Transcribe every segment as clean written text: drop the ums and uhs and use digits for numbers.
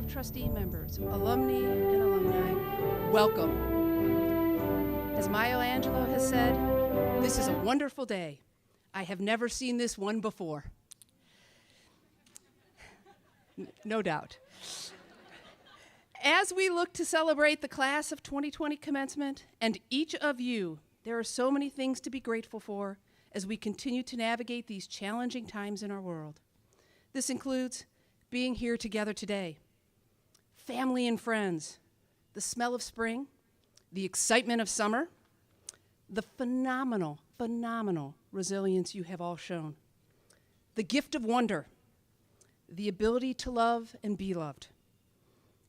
of Trustee members, alumni and alumni, welcome. As Maya Angelou has said, this is a wonderful day. I have never seen this one before. No doubt. As we look to celebrate the class of 2020 commencement and each of you, there are so many things to be grateful for as we continue to navigate these challenging times in our world. This includes being here together today, family and friends, the smell of spring, the excitement of summer, the phenomenal resilience you have all shown, the gift of wonder, the ability to love and be loved,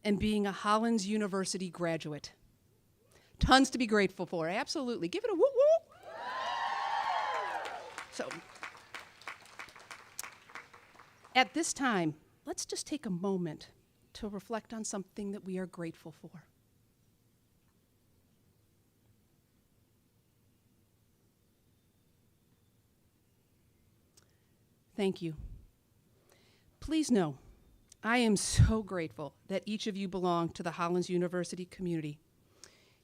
and being a Hollins University graduate. Tons to be grateful for, absolutely. Give it a whoop whoop. So, at this time, let's just take a moment to reflect on something that we are grateful for. Thank you. Please know, I am so grateful that each of you belong to the Hollins University community.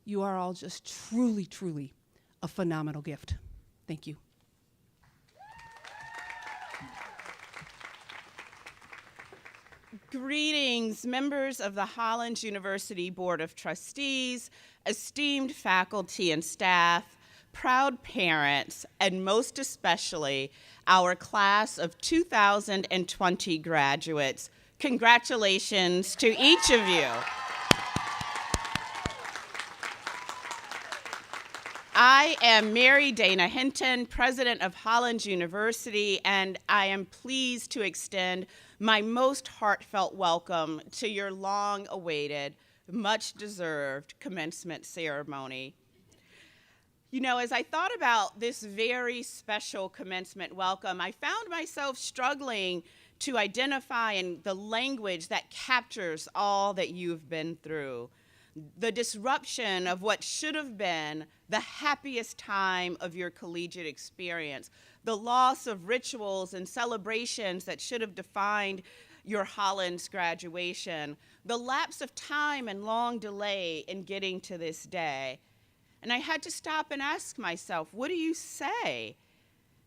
You are all just truly a phenomenal gift. Thank you. Greetings, members of the Hollins University Board of Trustees, esteemed faculty and staff, proud parents, and most especially our class of 2020 graduates. Congratulations to each of you. I am Mary Dana Hinton, president of Hollins University, and I am pleased to extend my most heartfelt welcome to your long-awaited, much-deserved commencement ceremony. You know, as I thought about this very special commencement welcome, I found myself struggling to identify in the language that captures all that you've been through. The disruption of what should have been the happiest time of your collegiate experience, the loss of rituals and celebrations that should have defined your Hollins graduation, the lapse of time and long delay in getting to this day. And I had to stop and ask myself, what do you say?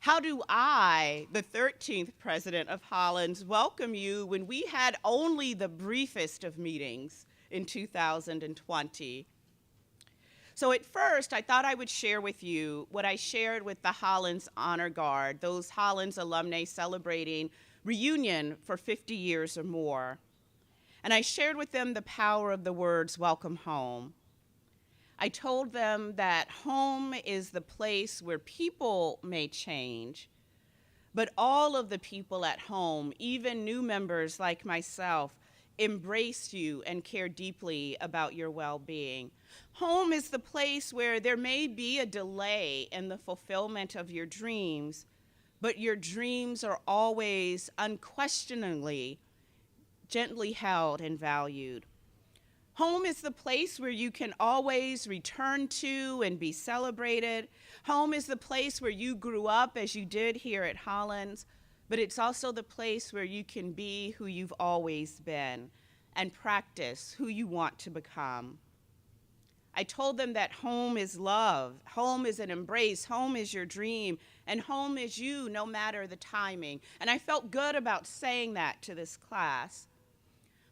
How do I, the 13th president of Hollins, welcome you when we had only the briefest of meetings in 2020? So at first, I thought I would share with you what I shared with the Hollins Honor Guard, those Hollins alumni celebrating reunion for 50 years or more. And I shared with them the power of the words, welcome home. I told them that home is the place where people may change, but all of the people at home, even new members like myself, embrace you and care deeply about your well-being. Home is the place where there may be a delay in the fulfillment of your dreams, but your dreams are always unquestioningly gently held and valued. Home is the place where you can always return to and be celebrated. Home is the place where you grew up as you did here at Hollins, but it's also the place where you can be who you've always been and practice who you want to become. I told them that home is love, home is an embrace, home is your dream, and home is you no matter the timing. And I felt good about saying that to this class.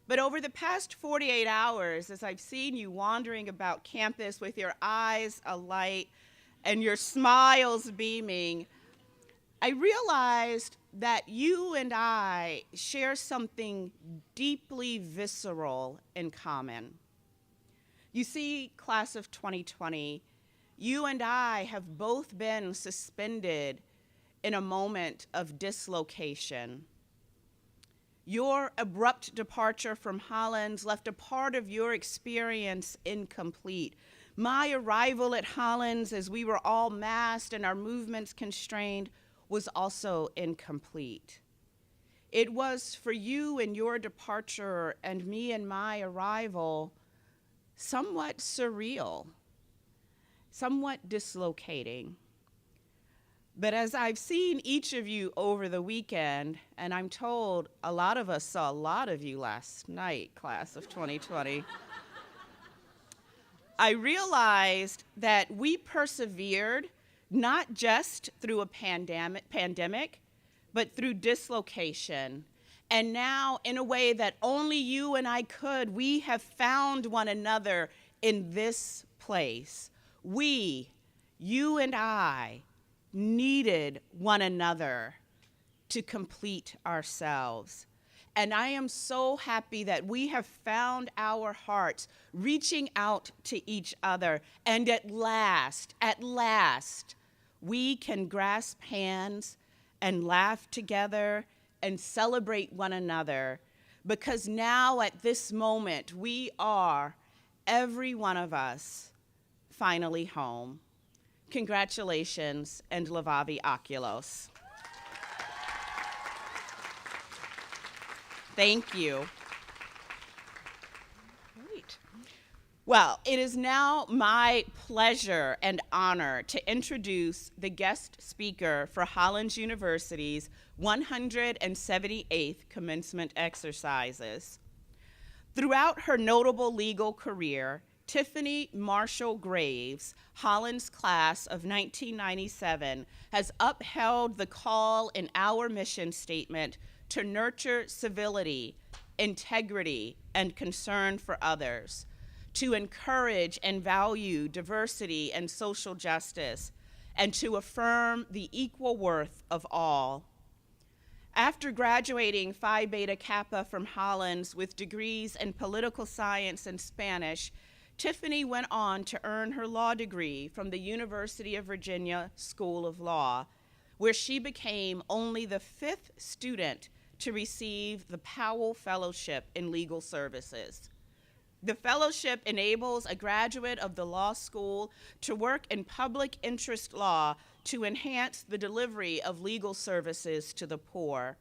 But over the past 48 hours, as I've seen you wandering about campus with your eyes alight and your smiles beaming, I realized that you and I share something deeply visceral in common. You see, class of 2020, you and I have both been suspended in a moment of dislocation. Your abrupt departure from Hollins left a part of your experience incomplete. My arrival at Hollins, as we were all masked and our movements constrained, was also incomplete. It was for you and your departure and me and my arrival somewhat surreal, somewhat dislocating. But as I've seen each of you over the weekend, and I'm told a lot of us saw a lot of you last night, class of 2020, I realized that we persevered not just through a pandemic, but through dislocation. And now, in a way that only you and I could, we have found one another in this place. We, you and I, needed one another to complete ourselves. And I am so happy that we have found our hearts reaching out to each other. And at last, we can grasp hands and laugh together and celebrate one another. Because now at this moment, we are, every one of us, finally home. Congratulations, and Levavi Oculos. Thank you. Great. Well, it is now my pleasure and honor to introduce the guest speaker for Hollins University's 178th commencement exercises. Throughout her notable legal career, Tiffany Marshall Graves, Hollins class of 1997, has upheld the call in our mission statement to nurture civility, integrity, and concern for others, to encourage and value diversity and social justice, and to affirm the equal worth of all. After graduating Phi Beta Kappa from Hollins with degrees in political science and Spanish, Tiffany went on to earn her law degree from the University of Virginia School of Law, where she became only the 5th student to receive the Powell Fellowship in Legal Services. The fellowship enables a graduate of the law school to work in public interest law to enhance the delivery of legal services to the poor.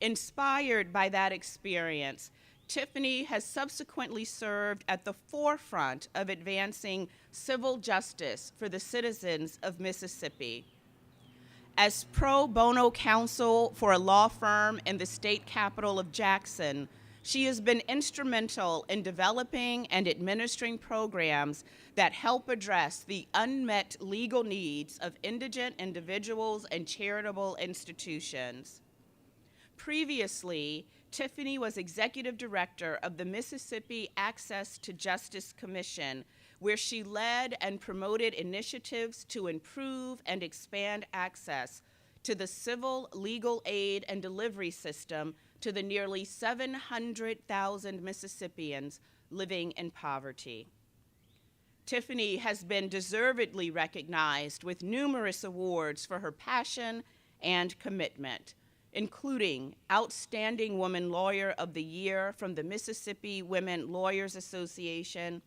Inspired by that experience, Tiffany has subsequently served at the forefront of advancing civil justice for the citizens of Mississippi. As pro bono counsel for a law firm in the state capital of Jackson, she has been instrumental in developing and administering programs that help address the unmet legal needs of indigent individuals and charitable institutions. Previously, Tiffany was executive director of the Mississippi Access to Justice Commission, where she led and promoted initiatives to improve and expand access to the civil legal aid and delivery system to the nearly 700,000 Mississippians living in poverty. Tiffany has been deservedly recognized with numerous awards for her passion and commitment, including Outstanding Woman Lawyer of the Year from the Mississippi Women Lawyers Association,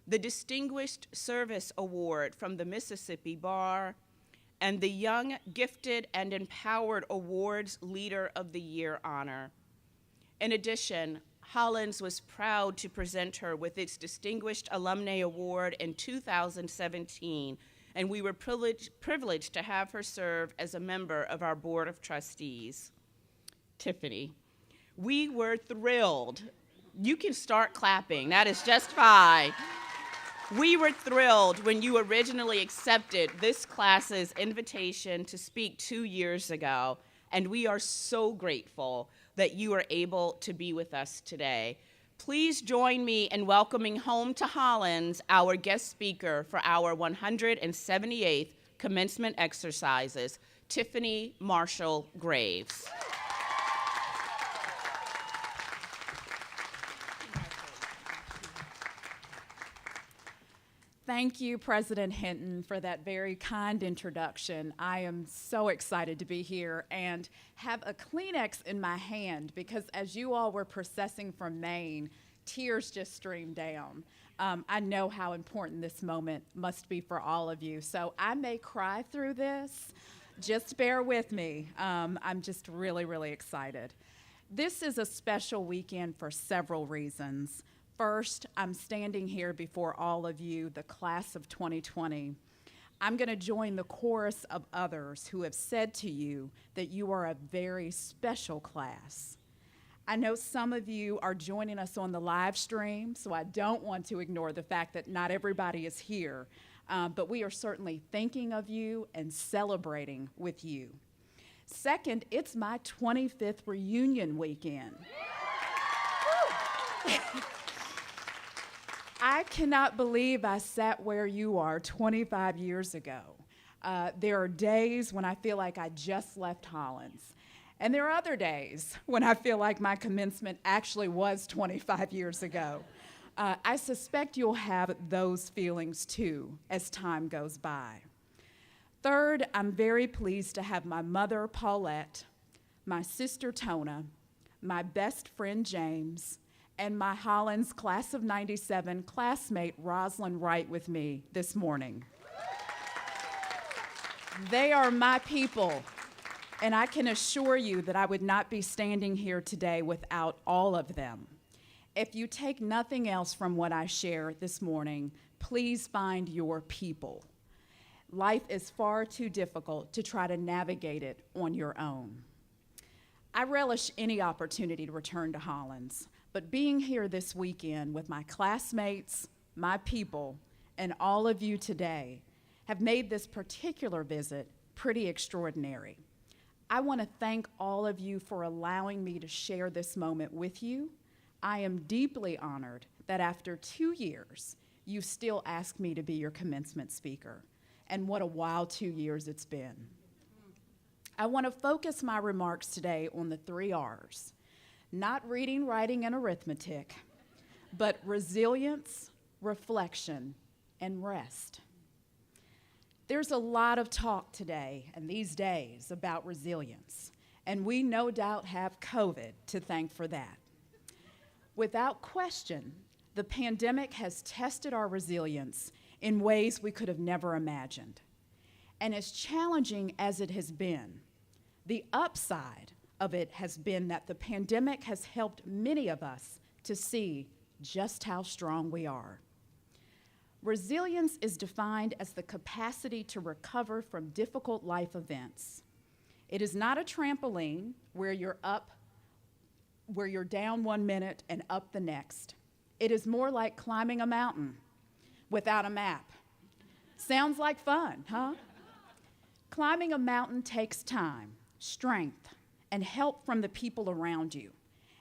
the Distinguished Service Award from the Mississippi Bar, and the Young, Gifted, and Empowered Awards Leader of the Year honor. In addition, Hollins was proud to present her with its Distinguished Alumnae Award in 2017, and we were privileged to have her serve as a member of our Board of Trustees. Tiffany, we were thrilled. You can start clapping, that is just fine. We were thrilled when you originally accepted this class's invitation to speak 2 years ago, and we are so grateful that you are able to be with us today. Please join me in welcoming home to Hollins our guest speaker for our 178th commencement exercises, Tiffany Marshall Graves. Thank you, President Hinton, for that very kind introduction. I am so excited to be here and have a Kleenex in my hand because as you all were processing from Maine, tears just streamed down. I know how important this moment must be for all of you, so I may cry through this. Just bear with me. I'm just really, really excited. This is a special weekend for several reasons. First, I'm standing here before all of you, the class of 2020. I'm going to join the chorus of others who have said to you that you are a very special class. I know some of you are joining us on the live stream, so I don't want to ignore the fact that not everybody is here, but we are certainly thinking of you and celebrating with you. Second, it's my 25th reunion weekend. I cannot believe I sat where you are 25 years ago. There are days when I feel like I just left Hollins. And there are other days when I feel like my commencement actually was 25 years ago. I suspect you'll have those feelings too as time goes by. Third, I'm very pleased to have my mother, Paulette, my sister, Tona, my best friend, James, and my Hollins class of '97 classmate, Rosalind Wright, with me this morning. They are my people. And I can assure you that I would not be standing here today without all of them. If you take nothing else from what I share this morning, please find your people. Life is far too difficult to try to navigate it on your own. I relish any opportunity to return to Hollins, but being here this weekend with my classmates, my people, and all of you today have made this particular visit pretty extraordinary. I want to thank all of you for allowing me to share this moment with you. I am deeply honored that after 2 years, you still ask me to be your commencement speaker. And what a wild 2 years it's been. I want to focus my remarks today on the 3 R's. Not reading, writing, and arithmetic, but resilience, reflection, and rest. There's a lot of talk today and these days about resilience, and we no doubt have COVID to thank for that. Without question, the pandemic has tested our resilience in ways we could have never imagined. And as challenging as it has been, the upside of it has been that the pandemic has helped many of us to see just how strong we are. Resilience is defined as the capacity to recover from difficult life events. It is not a trampoline where you're down 1 minute and up the next. It is more like climbing a mountain without a map. Sounds like fun, huh? Climbing a mountain takes time, strength, and help from the people around you,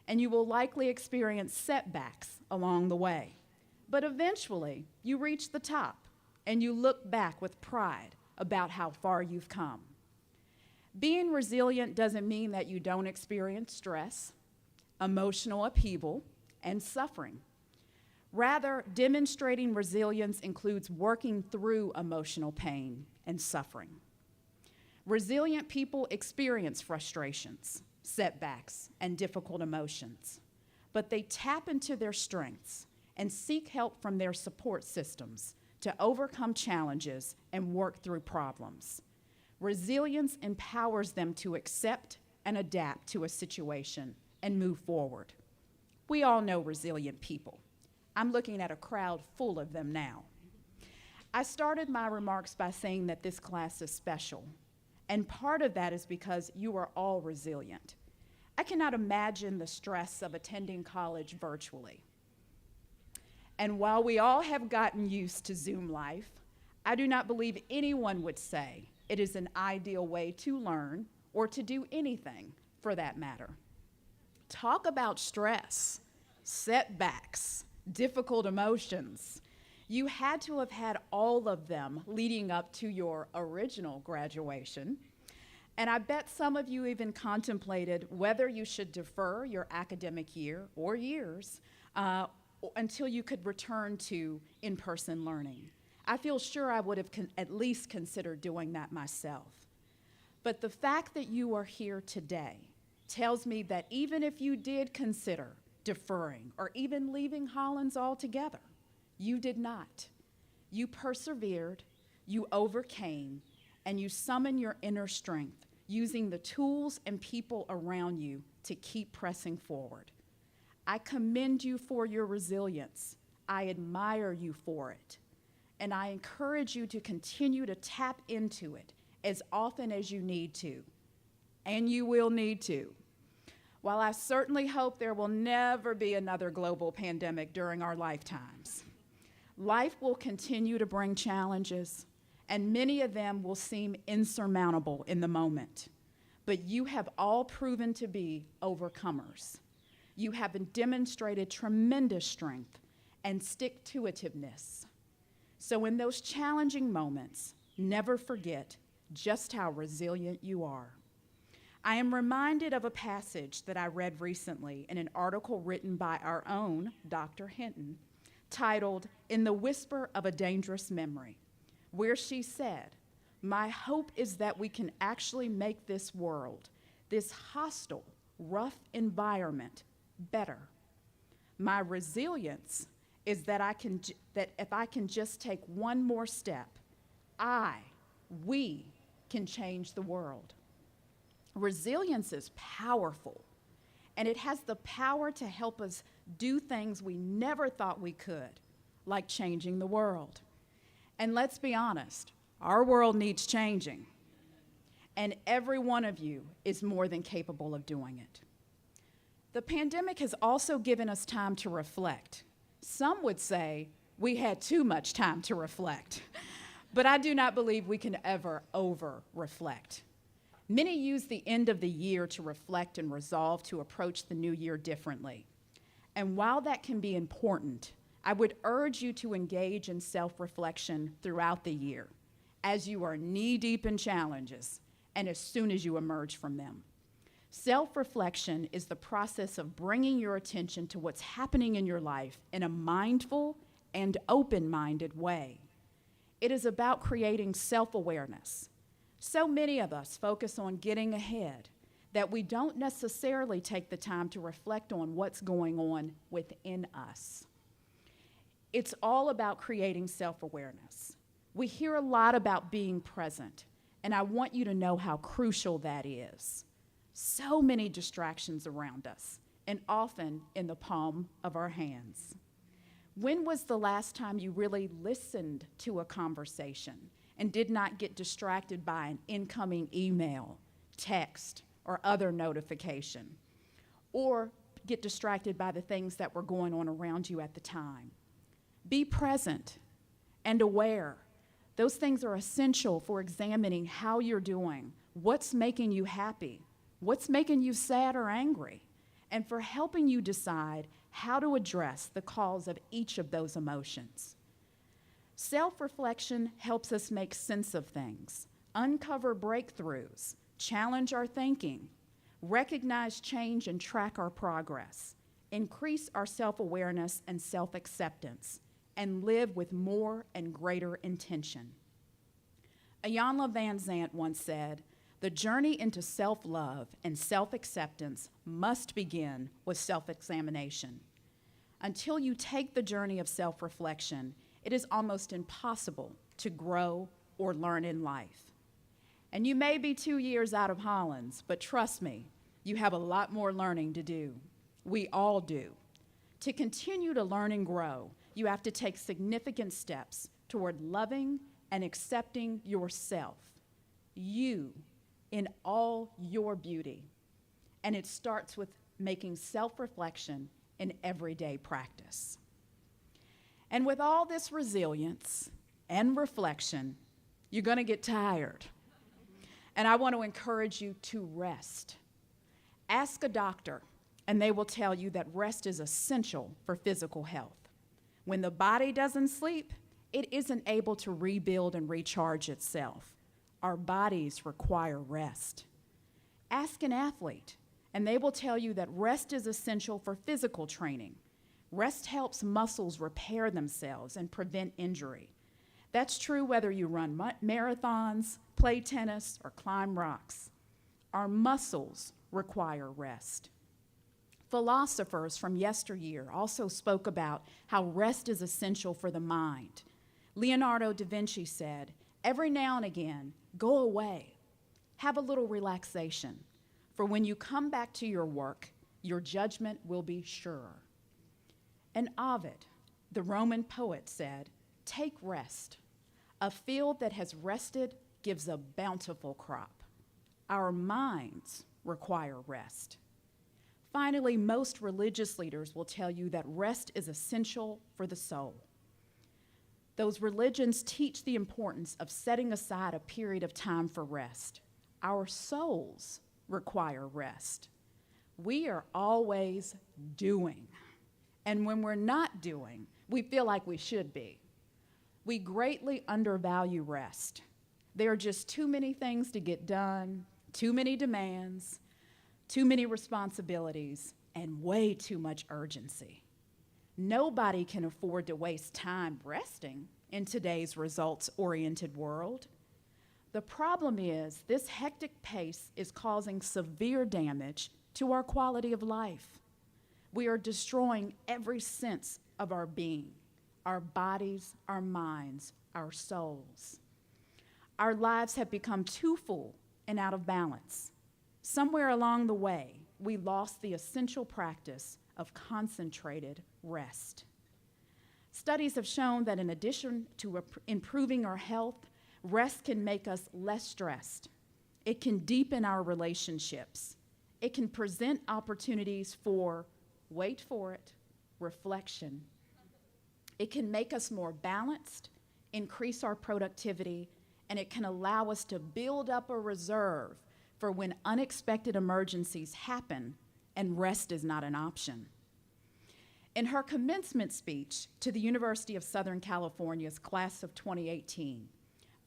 and you will likely experience setbacks along the way. But eventually, you reach the top, and you look back with pride about how far you've come. Being resilient doesn't mean that you don't experience stress, emotional upheaval, and suffering. Rather, demonstrating resilience includes working through emotional pain and suffering. Resilient people experience frustrations, setbacks, and difficult emotions, but they tap into their strengths and seek help from their support systems to overcome challenges and work through problems. Resilience empowers them to accept and adapt to a situation and move forward. We all know resilient people. I'm looking at a crowd full of them now. I started my remarks by saying that this class is special, and part of that is because you are all resilient. I cannot imagine the stress of attending college virtually. And while we all have gotten used to Zoom life, I do not believe anyone would say it is an ideal way to learn or to do anything for that matter. Talk about stress, setbacks, difficult emotions. You had to have had all of them leading up to your original graduation. And I bet some of you even contemplated whether you should defer your academic year or years until you could return to in-person learning. I feel sure I would have at least considered doing that myself. But the fact that you are here today tells me that even if you did consider deferring or even leaving Hollins altogether, you did not. You persevered, you overcame, and you summoned your inner strength using the tools and people around you to keep pressing forward. I commend you for your resilience. I admire you for it. and I encourage you to continue to tap into it as often as you need to, and you will need to. While I certainly hope there will never be another global pandemic during our lifetimes, life will continue to bring challenges, and many of them will seem insurmountable in the moment. But you have all proven to be overcomers. You have demonstrated tremendous strength and stick-to-itiveness. So in those challenging moments, never forget just how resilient you are. I am reminded of a passage that I read recently in an article written by our own Dr. Hinton, titled, "In the Whisper of a Dangerous Memory," where she said, "My hope is that we can actually make this world, this hostile, rough environment, better. My resilience is that if I can just take one more step, we can change the world." Resilience is powerful, and it has the power to help us do things we never thought we could, like changing the world. And let's be honest, our world needs changing, and every one of you is more than capable of doing it. The pandemic has also given us time to reflect. Some would say we had too much time to reflect, but I do not believe we can ever over-reflect. Many use the end of the year to reflect and resolve to approach the new year differently. And while that can be important, I would urge you to engage in self-reflection throughout the year, as you are knee-deep in challenges and as soon as you emerge from them. Self-reflection is the process of bringing your attention to what's happening in your life in a mindful and open-minded way. It is about creating self-awareness. So many of us focus on getting ahead that we don't necessarily take the time to reflect on what's going on within us. It's all about creating self-awareness. We hear a lot about being present, and I want you to know how crucial that is. So many distractions around us, and often in the palm of our hands. When was the last time you really listened to a conversation and did not get distracted by an incoming email, text, or other notification, or get distracted by the things that were going on around you at the time? Be present and aware. Those things are essential for examining how you're doing, what's making you happy, what's making you sad or angry, and for helping you decide how to address the cause of each of those emotions. Self-reflection helps us make sense of things, uncover breakthroughs, challenge our thinking, recognize change and track our progress, increase our self-awareness and self-acceptance, and live with more and greater intention. Iyanla Vanzant once said, "The journey into self-love and self-acceptance must begin with self-examination. Until you take the journey of self-reflection, it is almost impossible to grow or learn in life." And you may be 2 years out of Hollins, but trust me, you have a lot more learning to do. We all do. To continue to learn and grow, you have to take significant steps toward loving and accepting yourself, you, in all your beauty. And it starts with making self-reflection an everyday practice. And with all this resilience and reflection, you're going to get tired. And I want to encourage you to rest. Ask a doctor, and they will tell you that rest is essential for physical health. When the body doesn't sleep, it isn't able to rebuild and recharge itself. Our bodies require rest. Ask an athlete, and they will tell you that rest is essential for physical training. Rest helps muscles repair themselves and prevent injury. That's true whether you run marathons, play tennis, or climb rocks. Our muscles require rest. Philosophers from yesteryear also spoke about how rest is essential for the mind. Leonardo da Vinci said, "Every now and again, go away. Have a little relaxation. For when you come back to your work, your judgment will be sure." And Ovid, the Roman poet, said, Take rest. A field that has rested gives a bountiful crop. Our minds require rest. Finally, most religious leaders will tell you that rest is essential for the soul. Those religions teach the importance of setting aside a period of time for rest. Our souls require rest. We are always doing. And when we're not doing, we feel like we should be. We greatly undervalue rest. There are just too many things to get done, too many demands, too many responsibilities, and way too much urgency. Nobody can afford to waste time resting in today's results-oriented world. The problem is this hectic pace is causing severe damage to our quality of life. We are destroying every sense of our being, our bodies, our minds, our souls. Our lives have become too full and out of balance. Somewhere along the way, we lost the essential practice of concentrated rest. Studies have shown that in addition to improving our health, rest can make us less stressed. It can deepen our relationships. It can present opportunities for, wait for it, reflection. It can make us more balanced, increase our productivity, and it can allow us to build up a reserve for when unexpected emergencies happen and rest is not an option. In her commencement speech to the University of Southern California's class of 2018,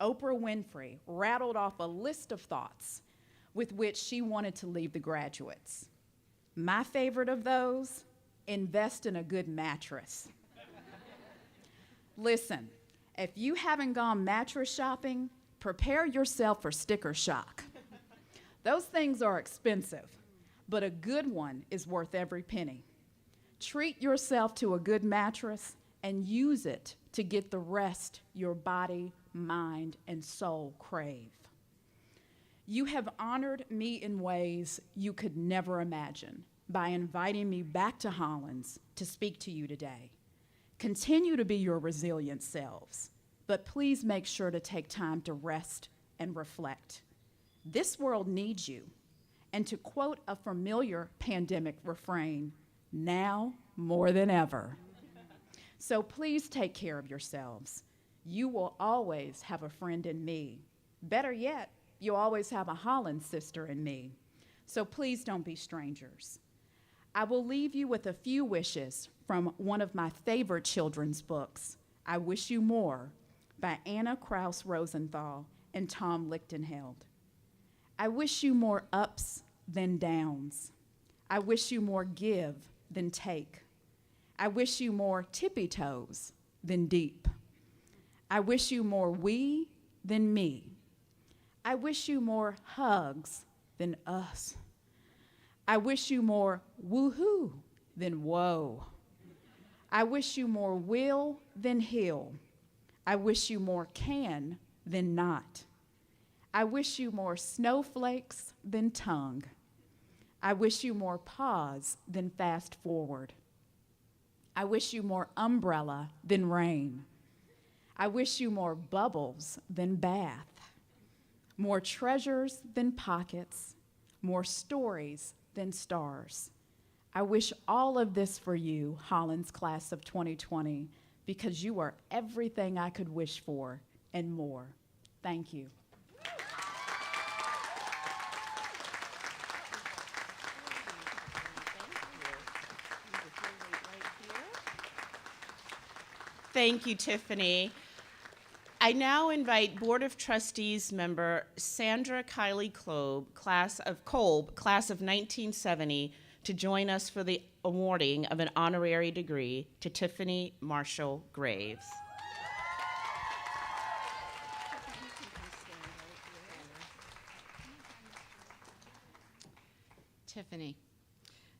Oprah Winfrey rattled off a list of thoughts with which she wanted to leave the graduates. My favorite of those, invest in a good mattress. Listen, if you haven't gone mattress shopping, prepare yourself for sticker shock. Those things are expensive, but a good one is worth every penny. Treat yourself to a good mattress and use it to get the rest your body, mind, and soul crave. You have honored me in ways you could never imagine by inviting me back to Hollins to speak to you today. Continue to be your resilient selves, but please make sure to take time to rest and reflect. This world needs you. And to quote a familiar pandemic refrain, now more than ever. So please take care of yourselves. You will always have a friend in me. Better yet, you'll always have a Hollins sister in me. So please don't be strangers. I will leave you with a few wishes from one of my favorite children's books, I Wish You More, by Anna Krauss Rosenthal and Tom Lichtenheld. I wish you more ups than downs. I wish you more give than take. I wish you more tippy toes than deep. I wish you more we than me. I wish you more hugs than us. I wish you more woohoo than whoa. I wish you more will than heal. I wish you more can than not. I wish you more snowflakes than tongue. I wish you more pause than fast forward. I wish you more umbrella than rain. I wish you more bubbles than bath, more treasures than pockets, more stories than stars. I wish all of this for you, Hollins class of 2020, because you are everything I could wish for and more. Thank you. Thank you, Tiffany. I now invite Board of Trustees member Sandra Kiley Kolb, class of 1970, to join us for the awarding of an honorary degree to Tiffany Marshall Graves. Tiffany,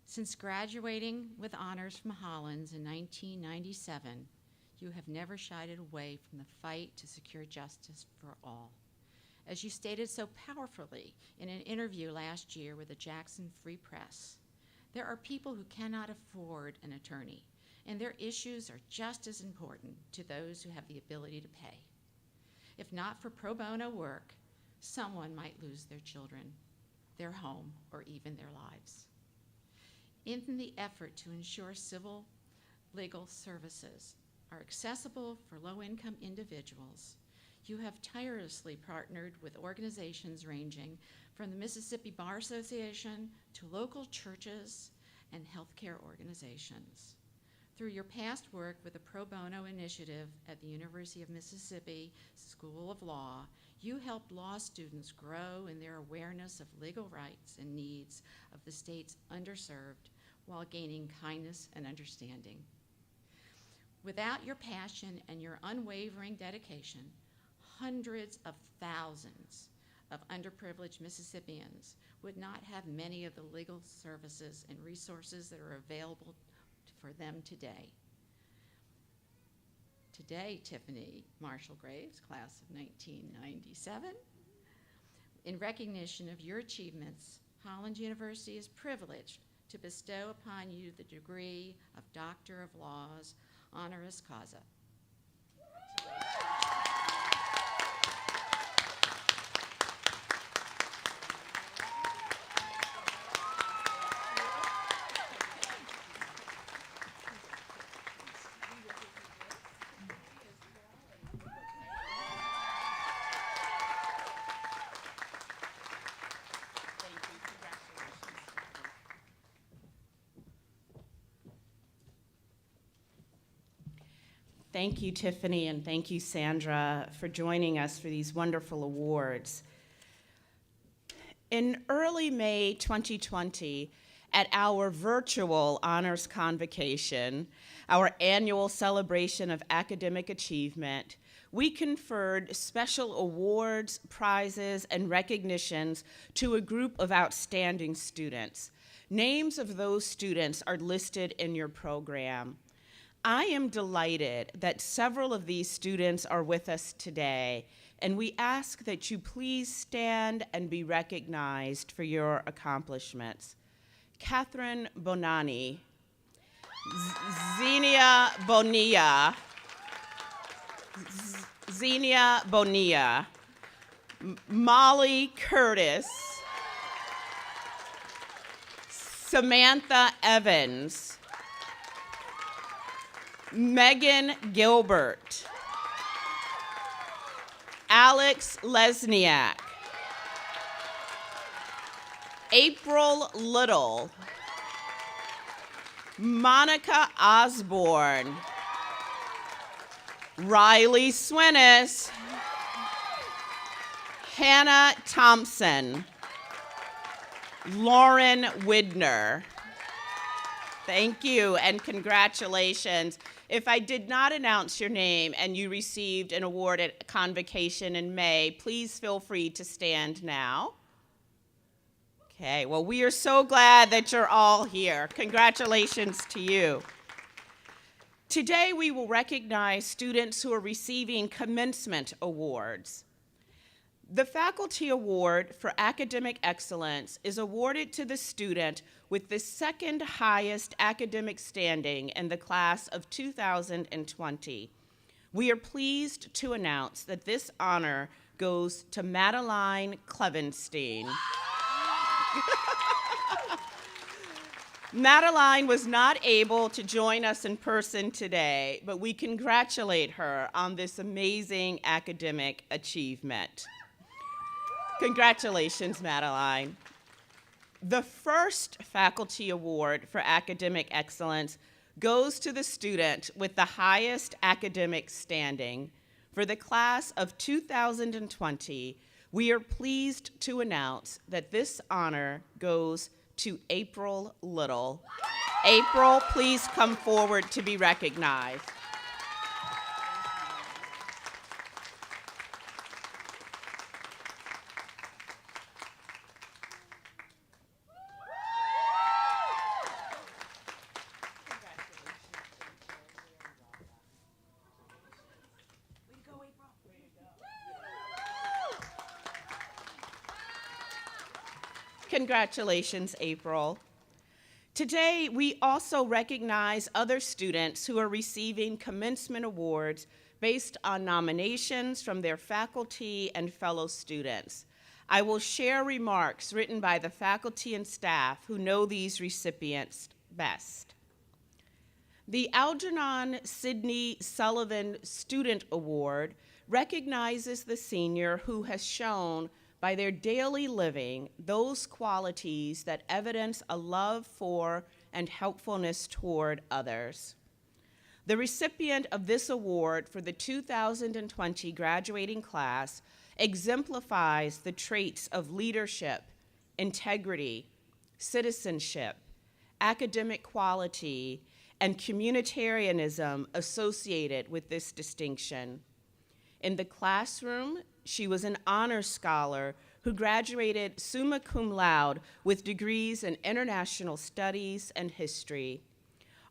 since graduating with honors from Hollins in 1997, you have never shied away from the fight to secure justice for all. As you stated so powerfully in an interview last year with the Jackson Free Press, there are people who cannot afford an attorney, and their issues are just as important to those who have the ability to pay. If not for pro bono work, someone might lose their children, their home, or even their lives. In the effort to ensure civil legal services are accessible for low-income individuals, you have tirelessly partnered with organizations ranging from the Mississippi Bar Association to local churches and healthcare organizations. Through your past work with the Pro Bono Initiative at the University of Mississippi School of Law, you helped law students grow in their awareness of legal rights and needs of the state's underserved while gaining kindness and understanding. Without your passion and your unwavering dedication, hundreds of thousands of underprivileged Mississippians would not have many of the legal services and resources that are available for them today. Today, Tiffany Marshall Graves, class of 1997, in recognition of your achievements, Hollins University is privileged to bestow upon you the degree of Doctor of Laws, honoris causa. Thank you, Tiffany, and thank you, Sandra, for joining us for these wonderful awards. In early May 2020, at our virtual honors convocation, our annual celebration of academic achievement, we conferred special awards, prizes, and recognitions to a group of outstanding students. Names of those students are listed in your program. I am delighted that several of these students are with us today, and we ask that you please stand and be recognized for your accomplishments. Catherine Bonani, Xenia Bonilla, Molly Curtis, Samantha Evans, Megan Gilbert, Alex Lesniak, April Little, Monica Osborne, Riley Swinnis, Hannah Thompson, Lauren Widner. Thank you and congratulations. If I did not announce your name and you received an award at convocation in May, please feel free to stand now. Okay, well, we are so glad that you're all here. Congratulations to you. Today, we will recognize students who are receiving commencement awards. The Faculty Award for Academic Excellence is awarded to the student with the second highest academic standing in the class of 2020. We are pleased to announce that this honor goes to Madeline Clevenstein. Madeline was not able to join us in person today, but we congratulate her on this amazing academic achievement. Congratulations, Madeline. The first Faculty Award for Academic Excellence goes to the student with the highest academic standing. For the class of 2020, we are pleased to announce that this honor goes to April Little. April, please come forward to be recognized. Congratulations, April. Today, we also recognize other students who are receiving commencement awards based on nominations from their faculty and fellow students. I will share remarks written by the faculty and staff who know these recipients best. The Algernon Sidney Sullivan Student Award recognizes the senior who has shown by their daily living those qualities that evidence a love for and helpfulness toward others. The recipient of this award for the 2020 graduating class exemplifies the traits of leadership, integrity, citizenship, academic quality, and communitarianism associated with this distinction. In the classroom, she was an honor scholar who graduated summa cum laude with degrees in international studies and history.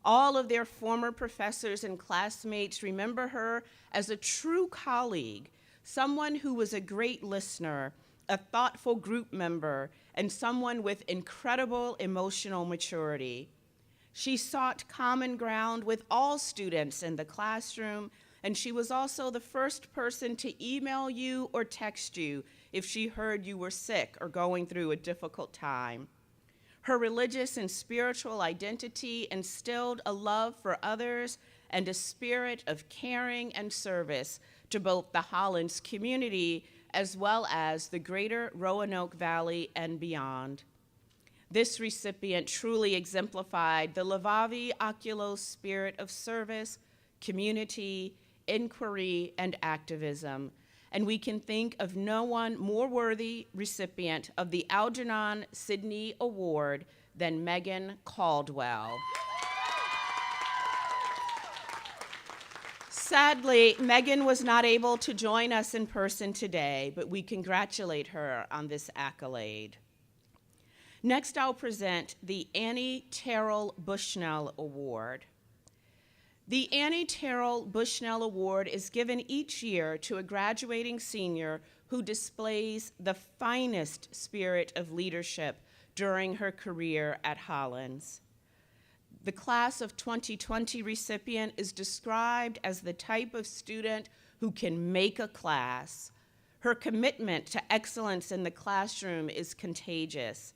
All of their former professors and classmates remember her as a true colleague, someone who was a great listener, a thoughtful group member, and someone with incredible emotional maturity. She sought common ground with all students in the classroom, and she was also the first person to email you or text you if she heard you were sick or going through a difficult time. Her religious and spiritual identity instilled a love for others and a spirit of caring and service to both the Hollins community as well as the greater Roanoke Valley and beyond. This recipient truly exemplified the Levavi Oculos spirit of service, community, inquiry, and activism, and we can think of no one more worthy recipient of the Algernon Sidney Award than Megan Caldwell. Sadly, Megan was not able to join us in person today, but we congratulate her on this accolade. Next, I'll present the Annie Terrell Bushnell Award. The Annie Terrell Bushnell Award is given each year to a graduating senior who displays the finest spirit of leadership during her career at Hollins. The class of 2020 recipient is described as the type of student who can make a class. Her commitment to excellence in the classroom is contagious.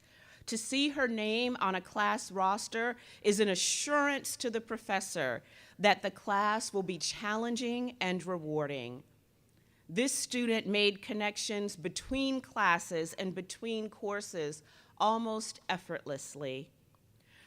To see her name on a class roster is an assurance to the professor that the class will be challenging and rewarding. This student made connections between classes and between courses almost effortlessly.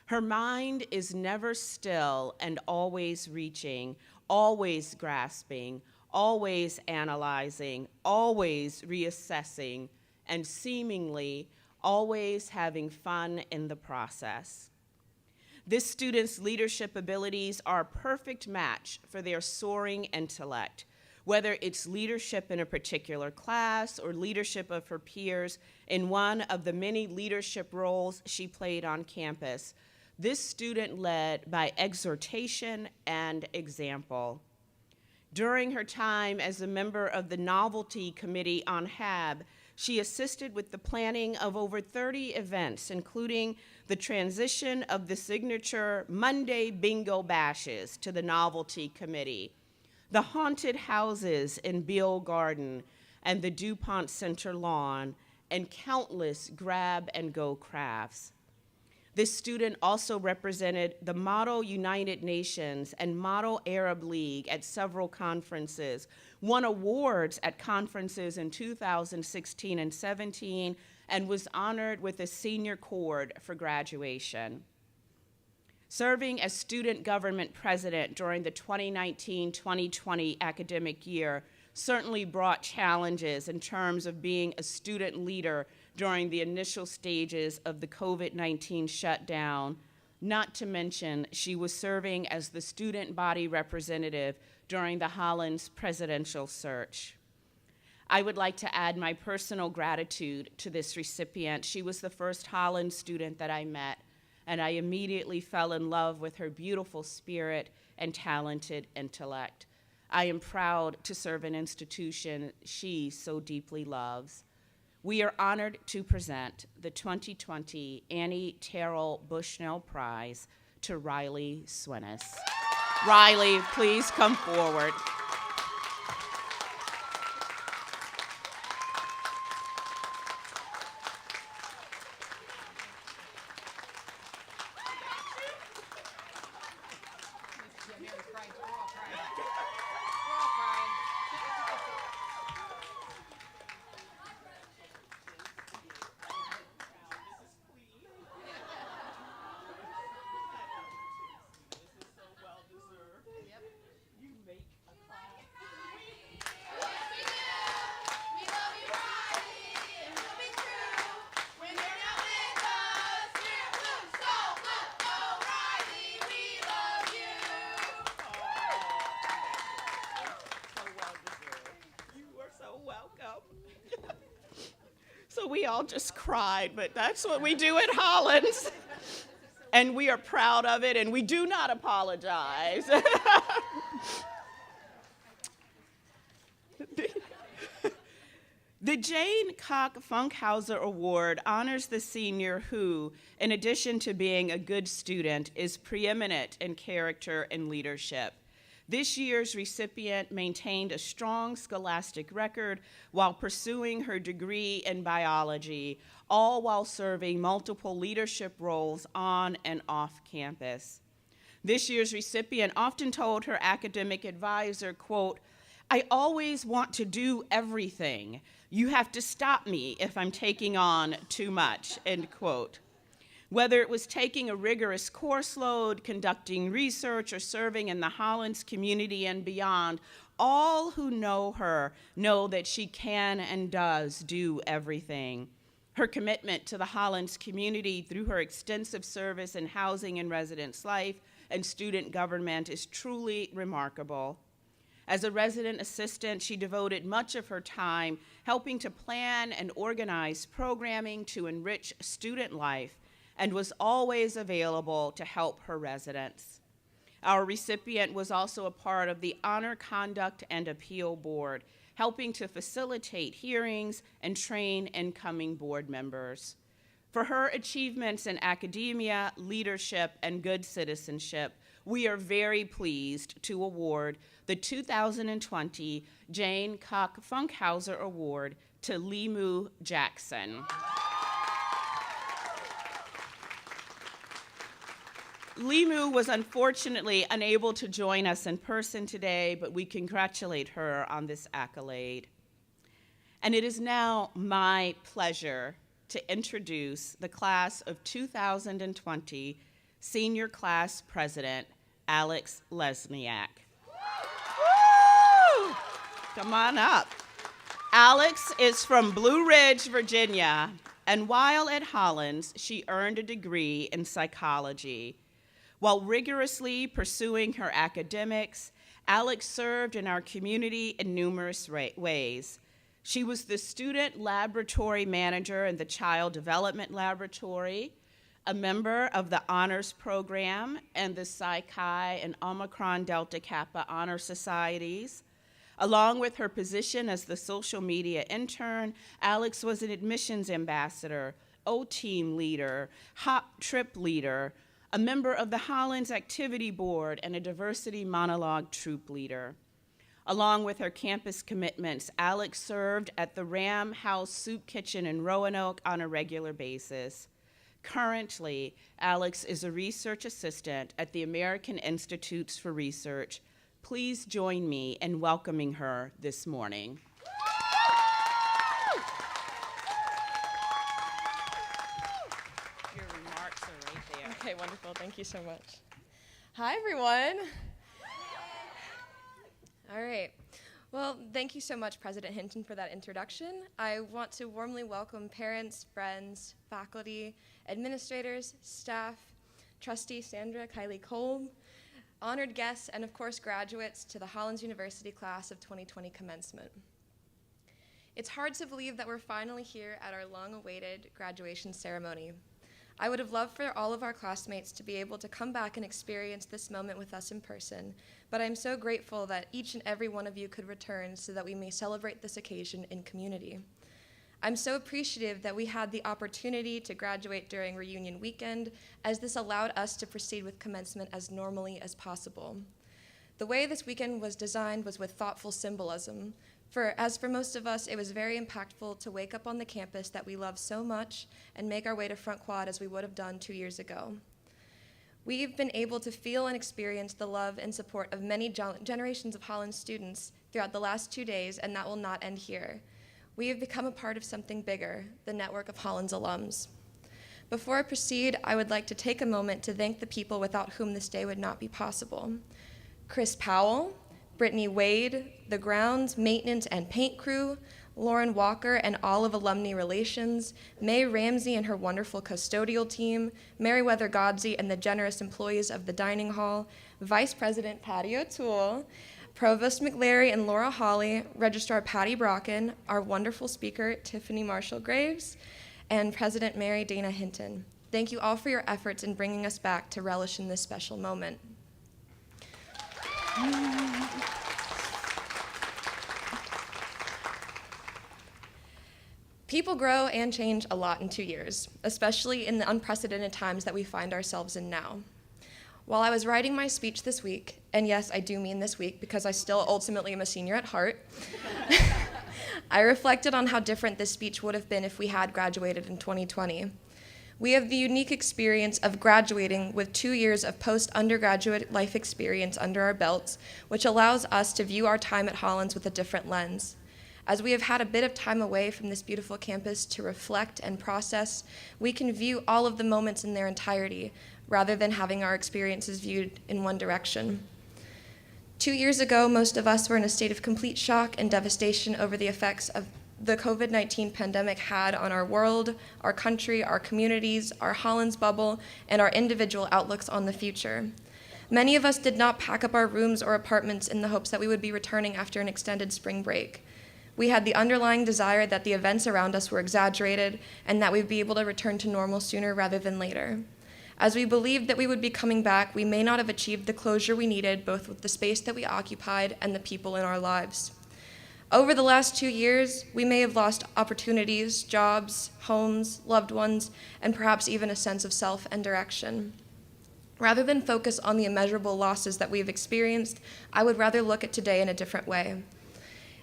Her mind is never still and always reaching, always grasping, always analyzing, always reassessing, and seemingly always having fun in the process. This student's leadership abilities are a perfect match for their soaring intellect, whether it's leadership in a particular class or leadership of her peers in one of the many leadership roles she played on campus. This student led by exhortation and example. During her time as a member of the Novelty Committee on HAB, she assisted with the planning of over 30 events, including the transition of the signature Monday Bingo Bashes to the Novelty Committee, the haunted houses in Beale Garden and the DuPont Center lawn, and countless grab-and-go crafts. This student also represented the Model United Nations and Model Arab League at several conferences, won awards at conferences in 2016 and 17, and was honored with a senior cord for graduation. Serving as student government president during the 2019-2020 academic year certainly brought challenges in terms of being a student leader during the initial stages of the COVID-19 shutdown, not to mention she was serving as the student body representative during the Hollins presidential search. I would like to add my personal gratitude to this recipient. She was the first Hollins student that I met, and I immediately fell in love with her beautiful spirit and talented intellect. I am proud to serve an institution she so deeply loves. we are honored to present the 2020 Annie Terrell Bushnell Prize to Riley Swinis. Riley, please come forward. So we all just cried, but that's what we do at Hollins. And we are proud of it, and we do not apologize. The Jane Koch Funkhauser Award honors the senior who, in addition to being a good student, is preeminent in character and leadership. This year's recipient maintained a strong scholastic record while pursuing her degree in biology, all while serving multiple leadership roles on and off campus. This year's recipient often told her academic advisor, quote, "I always want to do everything. You have to stop me if I'm taking on too much," end quote. Whether it was taking a rigorous course load, conducting research, or serving in the Hollins community and beyond, all who know her know that she can and does do everything. Her commitment to the Hollins community through her extensive service in housing and residence life and student government is truly remarkable. As a resident assistant, she devoted much of her time helping to plan and organize programming to enrich student life and was always available to help her residents. Our recipient was also a part of the Honor Conduct and Appeal Board, helping to facilitate hearings and train incoming board members. For her achievements in academia, leadership, and good citizenship, we are very pleased to award the 2020 Jane Koch Funkhauser Award to Limu Jackson. Limu was unfortunately unable to join us in person today, but we congratulate her on this accolade. And it is now my pleasure to introduce the class of 2020 Senior Class President, Alex Lesniak. Woo! Come on up. Alex is from Blue Ridge, Virginia, and while at Hollins, she earned a degree in psychology. While rigorously pursuing her academics, Alex served in our community in numerous ways. She was the student laboratory manager in the Child Development Laboratory, a member of the Honors Program and the Psi Chi and Omicron Delta Kappa Honor Societies. Along with her position as the social media intern, Alex was an admissions ambassador, O-team leader, hop trip leader, a member of the Hollins Activity Board, and a diversity monologue troupe leader. Along with her campus commitments, Alex served at the Ram House Soup Kitchen in Roanoke on a regular basis. Currently, Alex is a research assistant at the American Institutes for Research. Please join me in welcoming her this morning. Your remarks are right there. Okay, wonderful. Thank you so much. Hi, everyone. All right. Well, thank you so much, President Hinton, for that introduction. I want to warmly welcome parents, friends, faculty, administrators, staff, trustee Sandra Kylie Kolb, honored guests, and of course graduates to the Hollins University class of 2020 commencement. It's hard to believe that we're finally here at our long-awaited graduation ceremony. I would have loved for all of our classmates to be able to come back and experience this moment with us in person, but I'm so grateful that each and every one of you could return so that we may celebrate this occasion in community. I'm so appreciative that we had the opportunity to graduate during reunion weekend, as this allowed us to proceed with commencement as normally as possible. The way this weekend was designed was with thoughtful symbolism. As for most of us, it was very impactful to wake up on the campus that we love so much and make our way to Front Quad as we would have done 2 years ago. We've been able to feel and experience the love and support of many generations of Hollins students throughout the last 2 days, and that will not end here. We have become a part of something bigger, the network of Hollins alums. Before I proceed, I would like to take a moment to thank the people without whom this day would not be possible. Chris Powell, Brittany Wade, the grounds, maintenance, and paint crew, Lauren Walker and all of Alumni Relations, May Ramsey and her wonderful custodial team, Meriwether Godsey and the generous employees of the dining hall, Vice President Patty O'Toole, Provost McLary and Laura Hawley, Registrar Patty Brocken, our wonderful speaker Tiffany Marshall-Graves, and President Mary Dana Hinton. Thank you all for your efforts in bringing us back to relish in this special moment. People grow and change a lot in 2 years, especially in the unprecedented times that we find ourselves in now. While I was writing my speech this week, and yes, I do mean this week because I still ultimately am a senior at heart, I reflected on how different this speech would have been if we had graduated in 2020. We have the unique experience of graduating with 2 years of post-undergraduate life experience under our belts, which allows us to view our time at Hollins with a different lens. As we have had a bit of time away from this beautiful campus to reflect and process, we can view all of the moments in their entirety, rather than having our experiences viewed in one direction. 2 years ago, most of us were in a state of complete shock and devastation over the effects of the COVID-19 pandemic had on our world, our country, our communities, our Hollins bubble, and our individual outlooks on the future. Many of us did not pack up our rooms or apartments in the hopes that we would be returning after an extended spring break. We had the underlying desire that the events around us were exaggerated and that we'd be able to return to normal sooner rather than later. As we believed that we would be coming back, we may not have achieved the closure we needed, both with the space that we occupied and the people in our lives. Over the last 2 years, we may have lost opportunities, jobs, homes, loved ones, and perhaps even a sense of self and direction. Rather than focus on the immeasurable losses that we've experienced, I would rather look at today in a different way.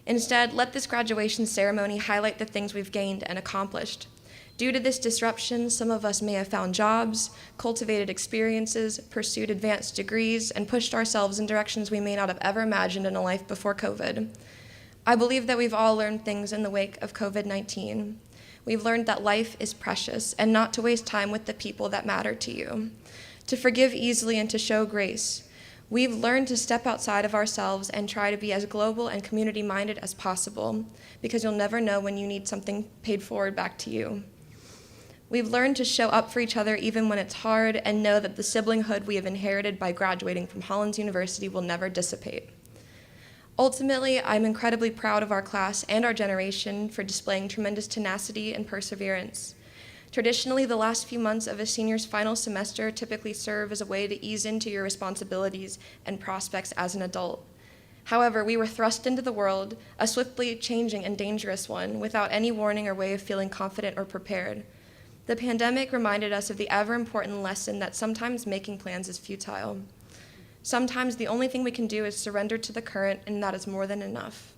Instead, let this graduation ceremony highlight the things we've gained and accomplished. Due to this disruption, some of us may have found jobs, cultivated experiences, pursued advanced degrees, and pushed ourselves in directions we may not have ever imagined in a life before COVID. I believe that we've all learned things in the wake of COVID-19. We've learned that life is precious and not to waste time with the people that matter to you, to forgive easily and to show grace. We've learned to step outside of ourselves and try to be as global and community-minded as possible, because you'll never know when you need something paid forward back to you. We've learned to show up for each other even when it's hard and know that the siblinghood we have inherited by graduating from Hollins University will never dissipate. Ultimately, I'm incredibly proud of our class and our generation for displaying tremendous tenacity and perseverance. Traditionally, the last few months of a senior's final semester typically serve as a way to ease into your responsibilities and prospects as an adult. However, we were thrust into the world, a swiftly changing and dangerous one, without any warning or way of feeling confident or prepared. The pandemic reminded us of the ever-important lesson that sometimes making plans is futile. Sometimes the only thing we can do is surrender to the current, and that is more than enough.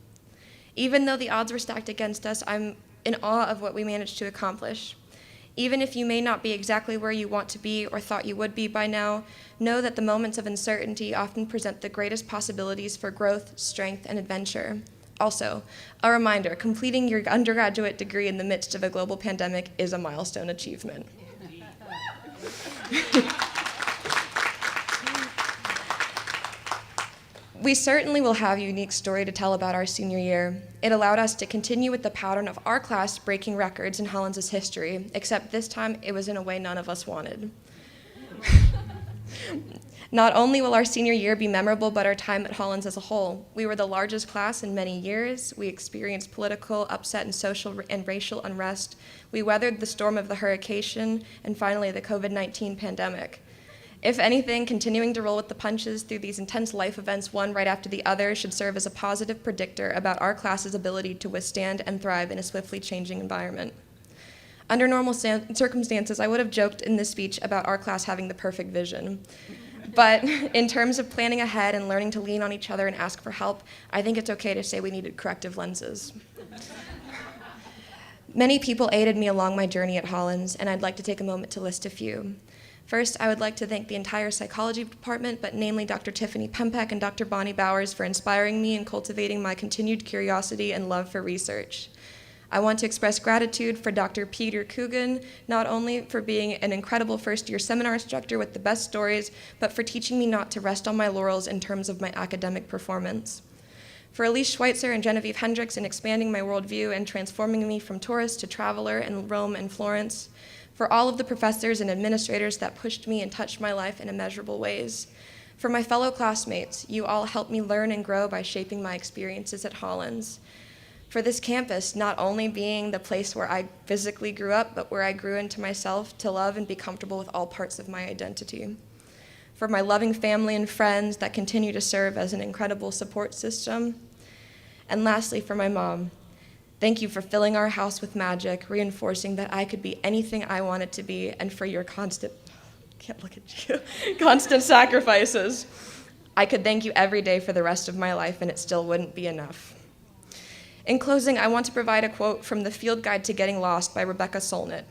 Even though the odds were stacked against us, I'm in awe of what we managed to accomplish. Even if you may not be exactly where you want to be or thought you would be by now, know that the moments of uncertainty often present the greatest possibilities for growth, strength, and adventure. Also, a reminder, completing your undergraduate degree in the midst of a global pandemic is a milestone achievement. We certainly will have a unique story to tell about our senior year. It allowed us to continue with the pattern of our class breaking records in Hollins' history, except this time it was in a way none of us wanted. Not only will our senior year be memorable, but our time at Hollins as a whole. We were the largest class in many years. We experienced political upset and social and racial unrest. We weathered the storm of the hurricane and finally the COVID-19 pandemic. If anything, continuing to roll with the punches through these intense life events, one right after the other, should serve as a positive predictor about our class's ability to withstand and thrive in a swiftly changing environment. Under normal circumstances, I would have joked in this speech about our class having the perfect vision. But in terms of planning ahead and learning to lean on each other and ask for help, I think it's okay to say we needed corrective lenses. Many people aided me along my journey at Hollins, and I'd like to take a moment to list a few. First, I would like to thank the entire psychology department, but namely Dr. Tiffany Pempek and Dr. Bonnie Bowers for inspiring me and cultivating my continued curiosity and love for research. I want to express gratitude for Dr. Peter Coogan, not only for being an incredible first-year seminar instructor with the best stories, but for teaching me not to rest on my laurels in terms of my academic performance. For Elise Schweitzer and Genevieve Hendricks in expanding my worldview and transforming me from tourist to traveler in Rome and Florence. For all of the professors and administrators that pushed me and touched my life in immeasurable ways. For my fellow classmates, you all helped me learn and grow by shaping my experiences at Hollins. For this campus, not only being the place where I physically grew up, but where I grew into myself to love and be comfortable with all parts of my identity. For my loving family and friends that continue to serve as an incredible support system. And lastly, for my mom. Thank you for filling our house with magic, reinforcing that I could be anything I wanted to be, and for your constant sacrifices. I could thank you every day for the rest of my life, and it still wouldn't be enough. In closing, I want to provide a quote from the Field Guide to Getting Lost by Rebecca Solnit.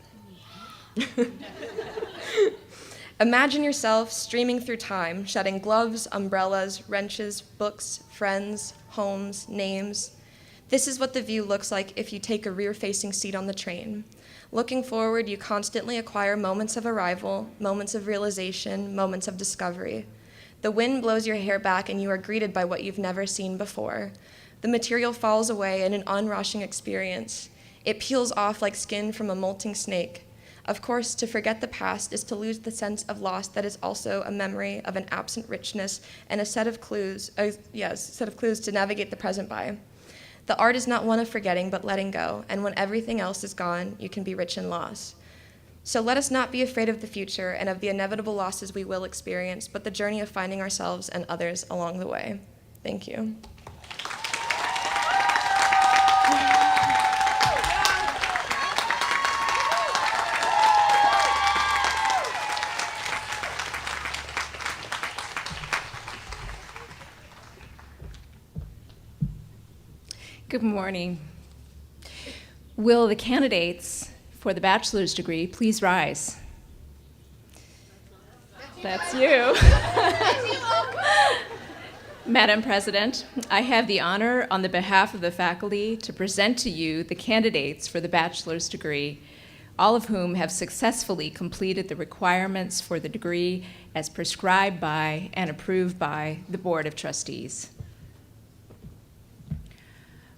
Imagine yourself streaming through time, shedding gloves, umbrellas, wrenches, books, friends, homes, names. This is what the view looks like if you take a rear-facing seat on the train. Looking forward, you constantly acquire moments of arrival, moments of realization, moments of discovery. The wind blows your hair back and you are greeted by what you've never seen before. The material falls away in an onrushing experience. It peels off like skin from a molting snake. Of course, to forget the past is to lose the sense of loss that is also a memory of an absent richness and a set of clues to navigate the present by. The art is not one of forgetting, but letting go, and when everything else is gone, you can be rich in loss. So let us not be afraid of the future and of the inevitable losses we will experience, but the journey of finding ourselves and others along the way. Thank you. Good morning. Will the candidates for the bachelor's degree please rise? That's you. Madam President, I have the honor on the behalf of the faculty to present to you the candidates for the bachelor's degree, all of whom have successfully completed the requirements for the degree as prescribed by and approved by the Board of Trustees.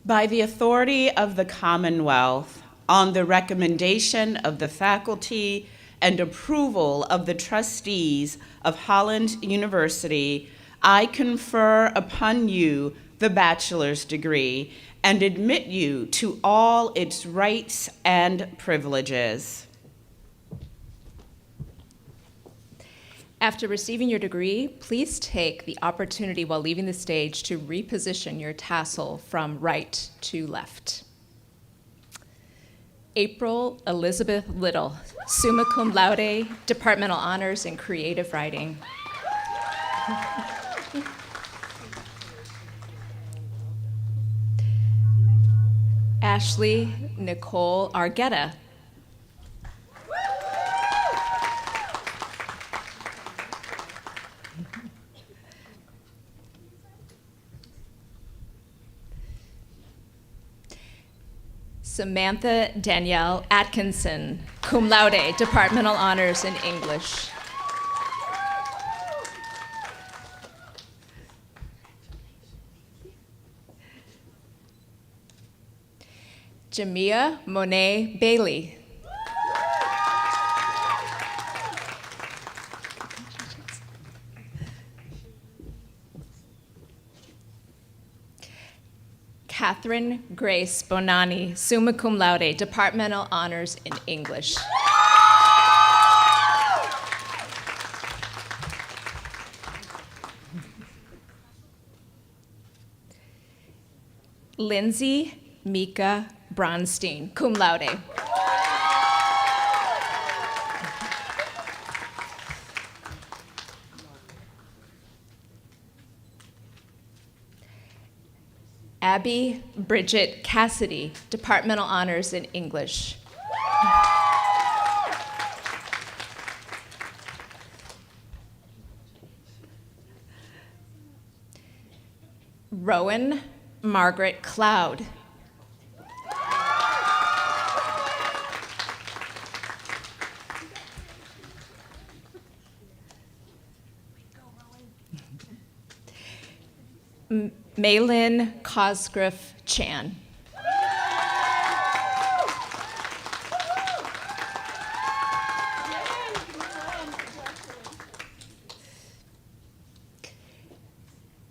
By the authority of the Commonwealth, on the recommendation of the faculty and approval of the trustees of Hollins University, I confer upon you the bachelor's degree and admit you to all its rights and privileges. After receiving your degree, please take the opportunity while leaving the stage to reposition your tassel from right to left. April Elizabeth Little, summa cum laude, departmental honors in creative writing. Ashley Nicole Argueta. Samantha Danielle Atkinson, cum laude, departmental honors in English. Jamia Monet Bailey. Catherine Grace Bonani, summa cum laude, departmental honors in English. Lindsay Mika Bronstein, cum laude. Abby Bridget Cassidy, Departmental Honors in English. Rowan Margaret Cloud. Maylin Cosgriff Chan.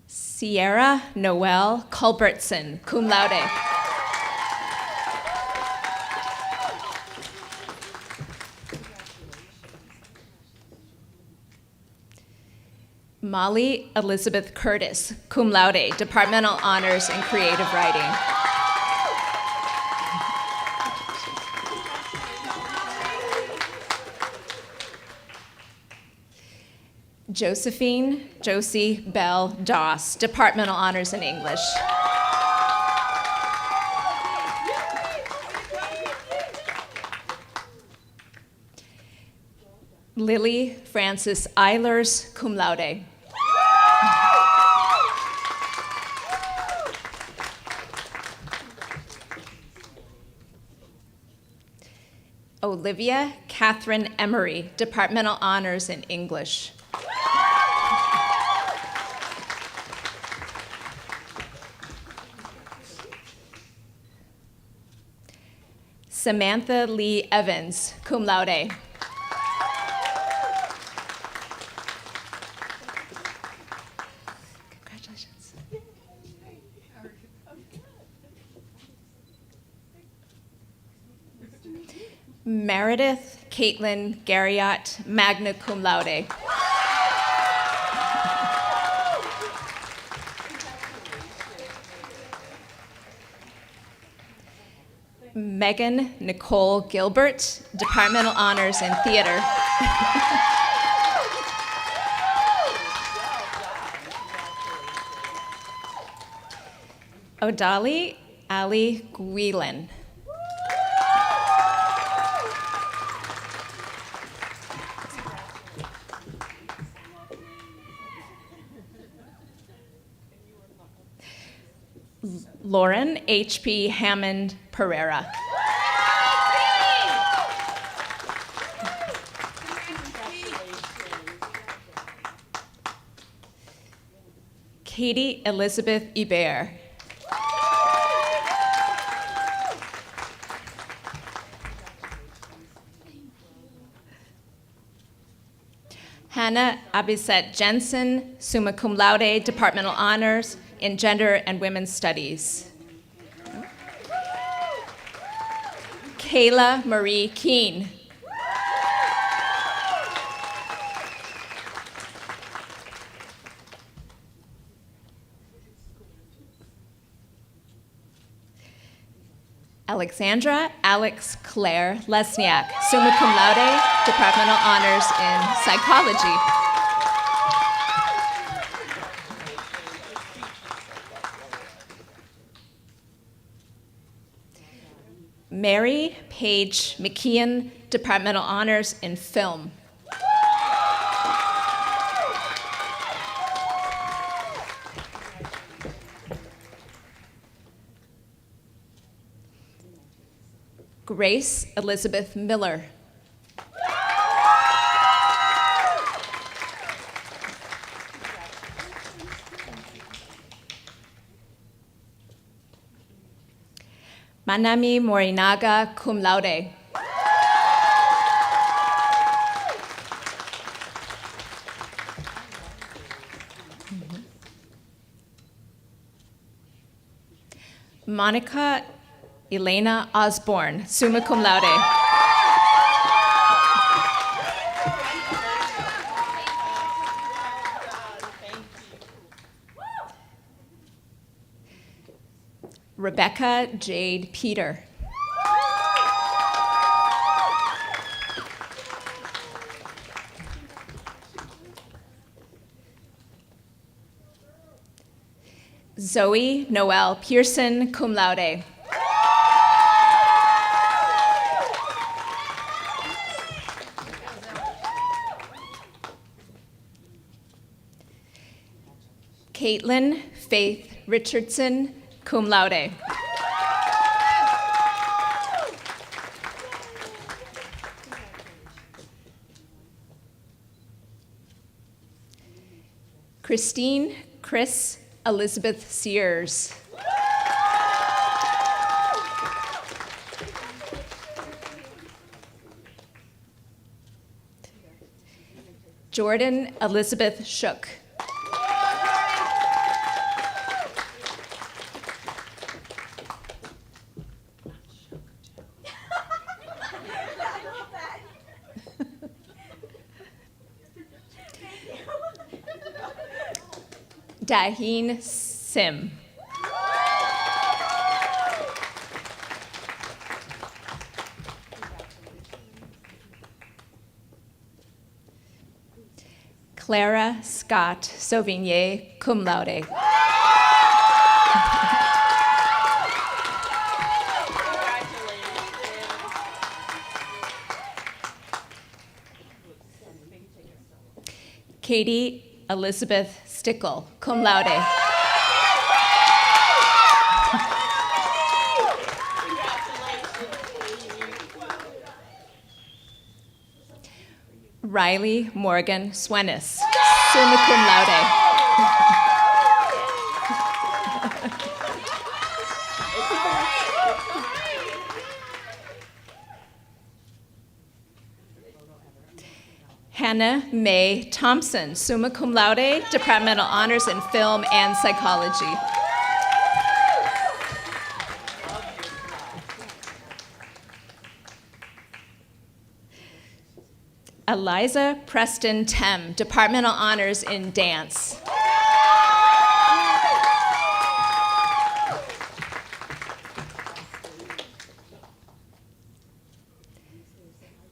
Sierra Noel Culbertson, cum laude. Molly Elizabeth Curtis, cum laude, Departmental Honors in Creative Writing. Josephine Josie Bell Doss, Departmental Honors in English. Lily Frances Eilers, cum laude. Olivia Catherine Emery, Departmental Honors in English. Samantha Lee Evans, cum laude. Congratulations. Meredith Caitlin Garriott, magna cum laude. Megan Nicole Gilbert, Departmental Honors in Theater. Odali Ali Guilin. Lauren H.P. Hammond Pereira. Katie Elizabeth Ibert. Hannah Abiset Jensen, summa cum laude, Departmental Honors in Gender and Women's Studies. Kayla Marie Keene. Alexandra Alex Claire Lesniak, summa cum laude, Departmental Honors in Psychology. Mary Paige McKeon, Departmental Honors in Film. Grace Elizabeth Miller. Manami Morinaga, cum laude. Monica Elena Osborne, summa cum laude. Rebecca Jade Peter. Zoe Noel Pearson, cum laude. Caitlin Faith Richardson, cum laude. Christine Chris Elizabeth Sears. Jordan Elizabeth Shook. Daheen Sim. Clara Scott Sauvigné, cum laude. Katie Elizabeth Stickle, cum laude. Riley Morgan Swenis, summa cum laude. Hannah Mae Thompson, summa cum laude, departmental honors in film and psychology. Eliza Preston Tem, departmental honors in dance.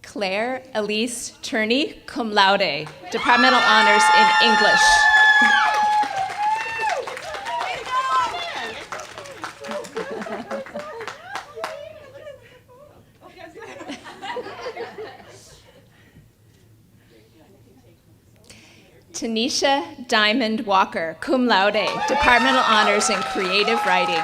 Claire Elise Turney, cum laude, departmental honors in English. Tanisha Diamond Walker, cum laude, departmental honors in creative writing.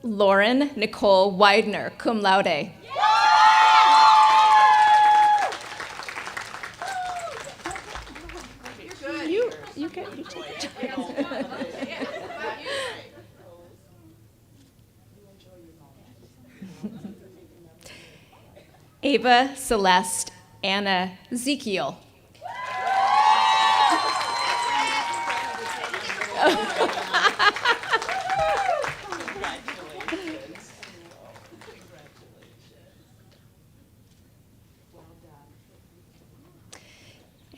Lauren Nicole Widener, cum laude. You take it. Ava Celeste Anna Ezekiel.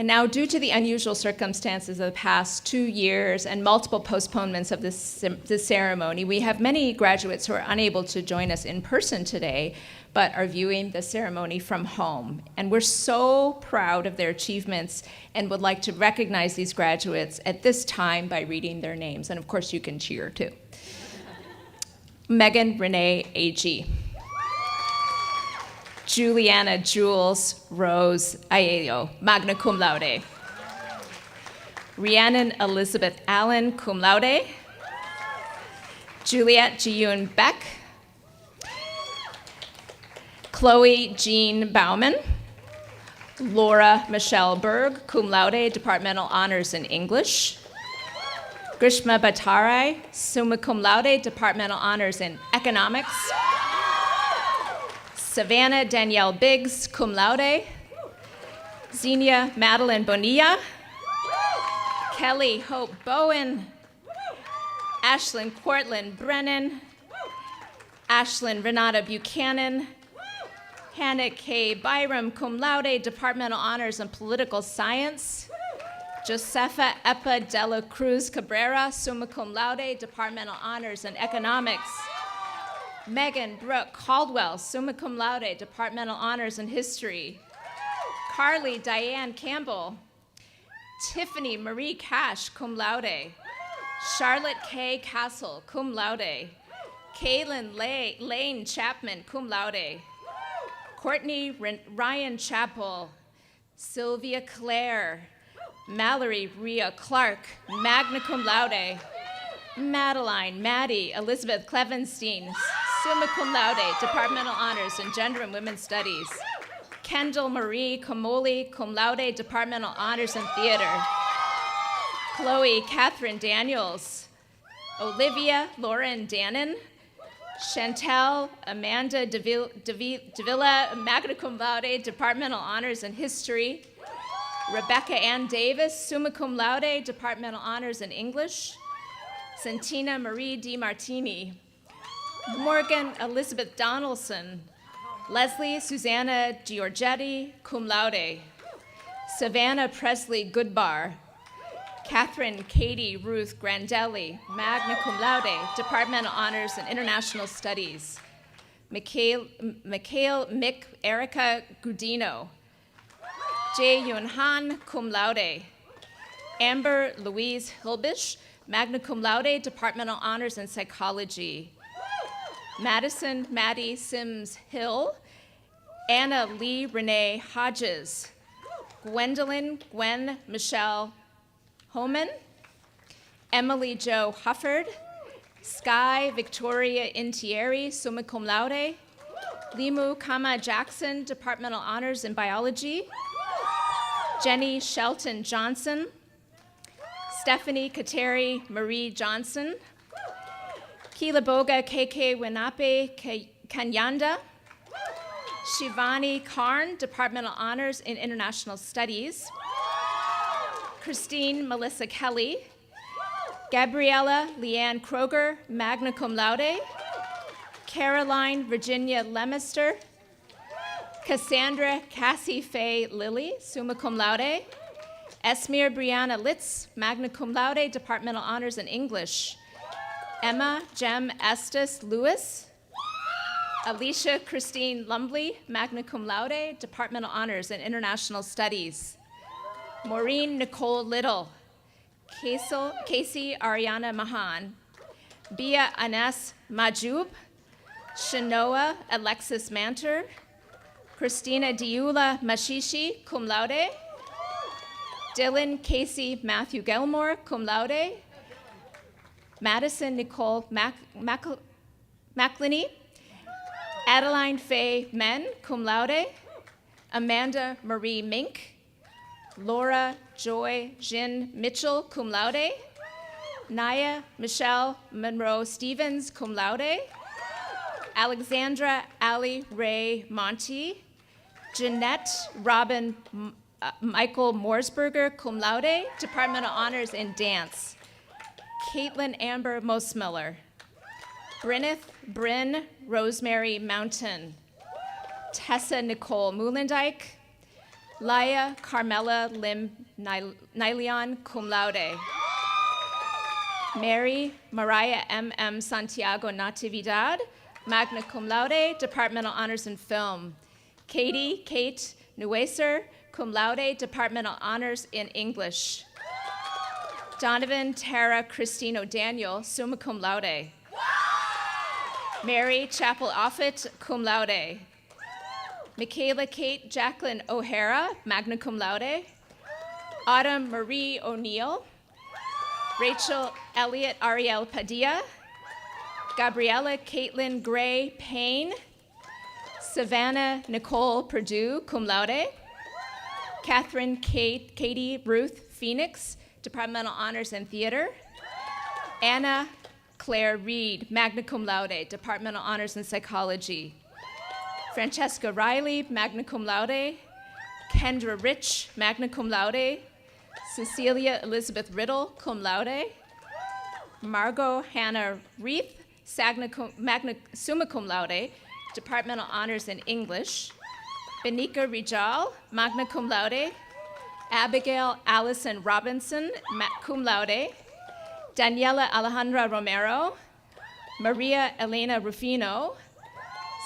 And now, due to the unusual circumstances of the past 2 years and multiple postponements of this ceremony, we have many graduates who are unable to join us in person today, but are viewing the ceremony from home. And we're so proud of their achievements and would like to recognize these graduates at this time by reading their names. And of course, you can cheer too. Megan Renee A.G. Juliana Jules Rose Aiello, magna cum laude. Rhiannon Elizabeth Allen, cum laude. Juliette Jiyun Beck. Chloe Jean Bauman. Laura Michelle Berg, cum laude, departmental honors in English. Grishma Bhattarai, summa cum laude, departmental honors in economics. Savannah Danielle Biggs, cum laude. Xenia Madeline Bonilla. Kelly Hope Bowen. Ashlyn Cortland Brennan. Ashlyn Renata Buchanan. Hannah K. Byram, cum laude, Departmental Honors in Political Science. Josefa Epa de la Cruz Cabrera, summa cum laude, Departmental Honors in Economics. Megan Brooke Caldwell, summa cum laude, Departmental Honors in History. Carly Diane Campbell. Tiffany Marie Cash, cum laude. Charlotte K. Castle, cum laude. Kaylin Lane Chapman, cum laude. Courtney Ryan Chappell. Sylvia Claire. Mallory Rhea Clark, magna cum laude. Madeline Maddie Elizabeth Clevenstein, summa cum laude, Departmental Honors in Gender and Women's Studies. Kendall Marie Comoli, cum laude, Departmental Honors in Theater. Chloe Catherine Daniels. Olivia Lauren Dannon. Chantel Amanda Davila, magna cum laude, Departmental Honors in History. Rebecca Ann Davis, summa cum laude, Departmental Honors in English. Santina Marie DiMartini. Morgan Elizabeth Donaldson. Leslie Susanna Giorgetti, cum laude. Savannah Presley Goodbar. Catherine Katie Ruth Grandelli, magna cum laude, Departmental Honors in International Studies. Mikhail Mick Erica Gudino. Jae Yun Han, cum laude. Amber Louise Hilbish, magna cum laude, Departmental Honors in Psychology. Madison Maddie Sims Hill. Anna Lee Renee Hodges. Gwendolyn Gwen Michelle Homan. Emily Jo Hufford. Sky Victoria Intieri, summa cum laude. Limu Kama Jackson, Departmental Honors in Biology. Jenny Shelton Johnson. Stephanie Kateri Marie Johnson. Kilaboga KK Wenape Kanyanda. Shivani Karn, Departmental Honors in International Studies. Christine Melissa Kelly. Gabriella Leanne Kroger, magna cum laude. Caroline Virginia Lemister. Cassandra Cassie Faye Lilly, summa cum laude. Esmir Brianna Litz, magna cum laude, Departmental Honors in English. Emma Jem Estes Lewis. Alicia Christine Lumbley, magna cum laude, Departmental Honors in International Studies. Maureen Nicole Little. Casey Ariana Mahan. Bia Anes Majub. Shanoa Alexis Manter. Christina Diula Mashishi, cum laude. Dylan Casey Matthew Gilmore, cum laude. Madison Nicole McLinney. Adeline Faye Men, cum laude. Amanda Marie Mink. Laura Joy Jin Mitchell, cum laude. Naya Michelle Monroe Stevens, cum laude. Alexandra Ali Ray Monty. Jeanette Robin Michael Morsberger, cum laude, Departmental Honors in Dance. Caitlin Amber Mosmiller. Bryneth Bryn Rosemary Mountain. Tessa Nicole Muhlendyke. Laya Carmela Lim Nylion, cum laude. Mary Mariah M.M. Santiago Natividad, magna cum laude, Departmental Honors in Film. Katie Kate Nueser, cum laude, Departmental Honors in English. Donovan Tara Christine O'Daniel, summa cum laude. Mary Chapel Offit, cum laude. Michaela Kate Jacqueline O'Hara, magna cum laude. Autumn Marie O'Neill. Rachel Elliott Ariel Padilla. Gabriella Caitlin Gray Payne. Savannah Nicole Perdue, cum laude. Catherine Katie Ruth Phoenix, Departmental Honors in Theater. Anna Claire Reed, magna cum laude, Departmental Honors in Psychology. Francesca Riley, magna cum laude. Kendra Rich, magna cum laude. Cecilia Elizabeth Riddle, cum laude. Margot Hannah Reith, summa cum laude, Departmental Honors in English. Benika Rijal, magna cum laude. Abigail Allison Robinson, cum laude. Daniela Alejandra Romero. Maria Elena Rufino.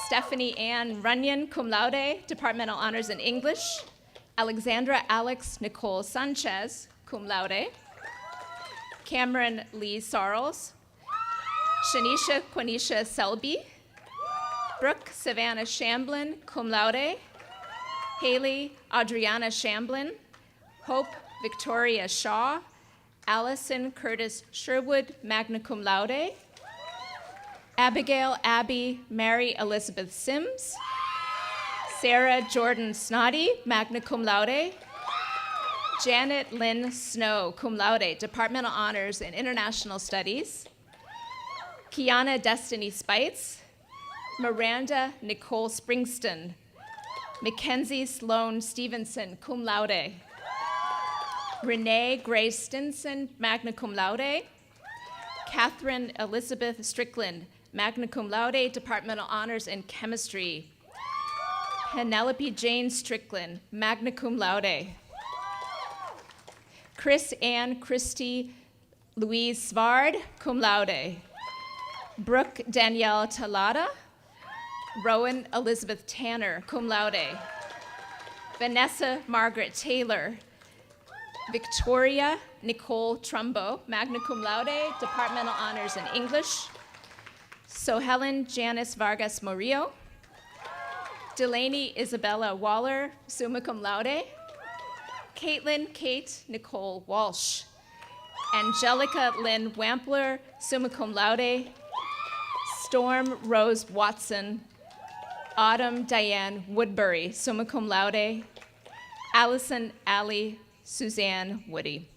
Stephanie Ann Runyon, cum laude, Departmental Honors in English. Alexandra Alex Nicole Sanchez, cum laude. Cameron Lee Sarles. Shanisha Quanisha Selby. Brooke Savannah Shamblin, cum laude. Haley Adriana Shamblin. Hope Victoria Shaw. Allison Curtis Sherwood, magna cum laude. Abigail Abby Mary Elizabeth Sims. Sarah Jordan Snoddy, magna cum laude. Janet Lynn Snow, cum laude, Departmental Honors in International Studies. Kiana Destiny Spites. Miranda Nicole Springston. Mackenzie Sloan Stevenson, cum laude. Renee Grace Stinson, magna cum laude. Catherine Elizabeth Strickland, magna cum laude, Departmental Honors in Chemistry. Penelope Jane Strickland, magna cum laude. Chris Ann Christie Louise Svard, cum laude. Brooke Danielle Talada. Rowan Elizabeth Tanner, cum laude. Vanessa Margaret Taylor. Victoria Nicole Trumbo, magna cum laude, Departmental Honors in English. Sohelen Janice Vargas Murillo. Delaney Isabella Waller, summa cum laude. Caitlin Kate Nicole Walsh. Angelica Lynn Wampler, summa cum laude. Storm Rose Watson. Autumn Diane Woodbury, summa cum laude. Allison Allie Suzanne Woody.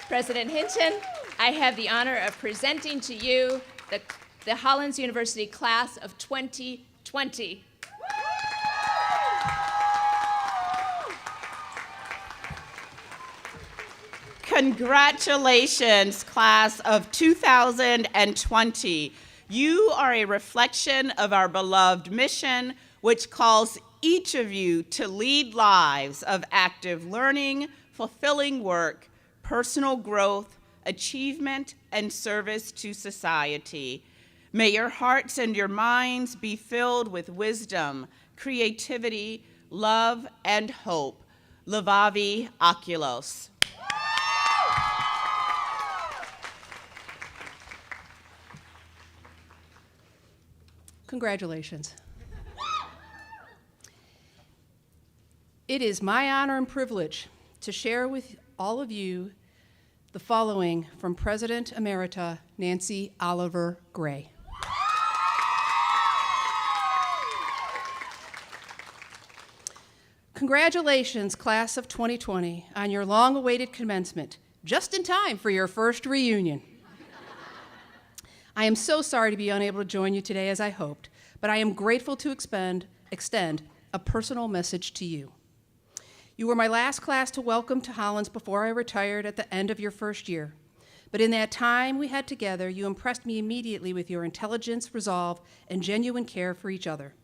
President Hinton, I have the honor of presenting to you the Hollins University class of 2020. Congratulations, class of 2020. You are a reflection of our beloved mission, which calls each of you to lead lives of active learning, fulfilling work, personal growth, achievement, and service to society. May your hearts and your minds be filled with wisdom, creativity, love, and hope. Levavi Oculos. Congratulations. It is my honor and privilege to share with all of you the following from President Emerita Nancy Oliver Gray. Congratulations, class of 2020, on your long-awaited commencement, just in time for your first reunion. I am so sorry to be unable to join you today as I hoped, but I am grateful to extend a personal message to you. You were my last class to welcome to Hollins before I retired at the end of your first year. But in that time we had together, you impressed me immediately with your intelligence, resolve, and genuine care for each other.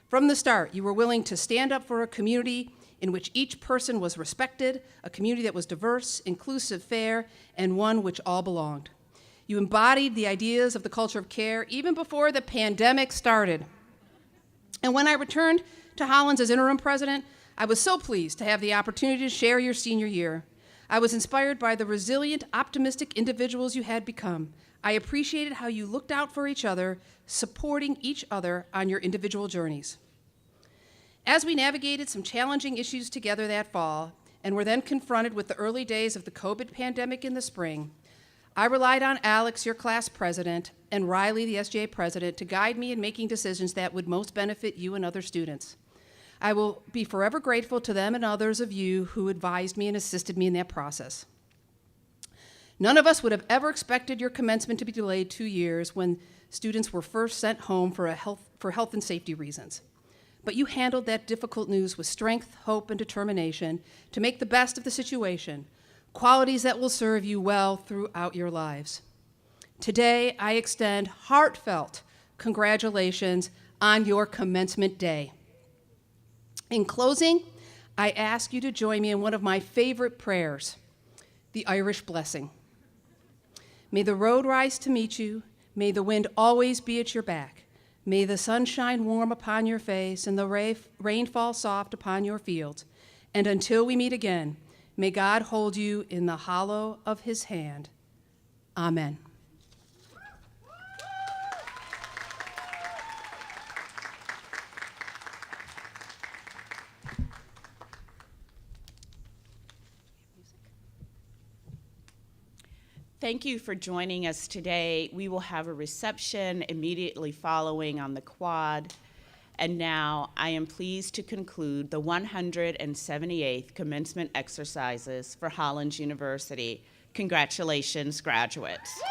From the start, you were willing to stand up for a community in which each person was respected, a community that was diverse, inclusive, fair, and one which all belonged. You embodied the ideas of the culture of care even before the pandemic started. And when I returned to Hollins as interim president, I was so pleased to have the opportunity to share your senior year. I was inspired by the resilient, optimistic individuals you had become. I appreciated how you looked out for each other, supporting each other on your individual journeys. As we navigated some challenging issues together that fall, and were then confronted with the early days of the COVID pandemic in the spring, I relied on Alex, your class president, and Riley, the SGA president, to guide me in making decisions that would most benefit you and other students. I will be forever grateful to them and others of you who advised me and assisted me in that process. None of us would have ever expected your commencement to be delayed 2 years when students were first sent home for health and safety reasons. But you handled that difficult news with strength, hope, and determination to make the best of the situation, qualities that will serve you well throughout your lives. Today, I extend heartfelt congratulations on your commencement day. In closing, I ask you to join me in one of my favorite prayers, the Irish blessing. May the road rise to meet you. May the wind always be at your back. May the sun shine warm upon your face and the rain fall soft upon your fields. And until we meet again, may God hold you in the hollow of his hand. Amen. Thank you for joining us today. We will have a reception immediately following on the quad. And now I am pleased to conclude the 178th commencement exercises for Hollins University. Congratulations, graduates.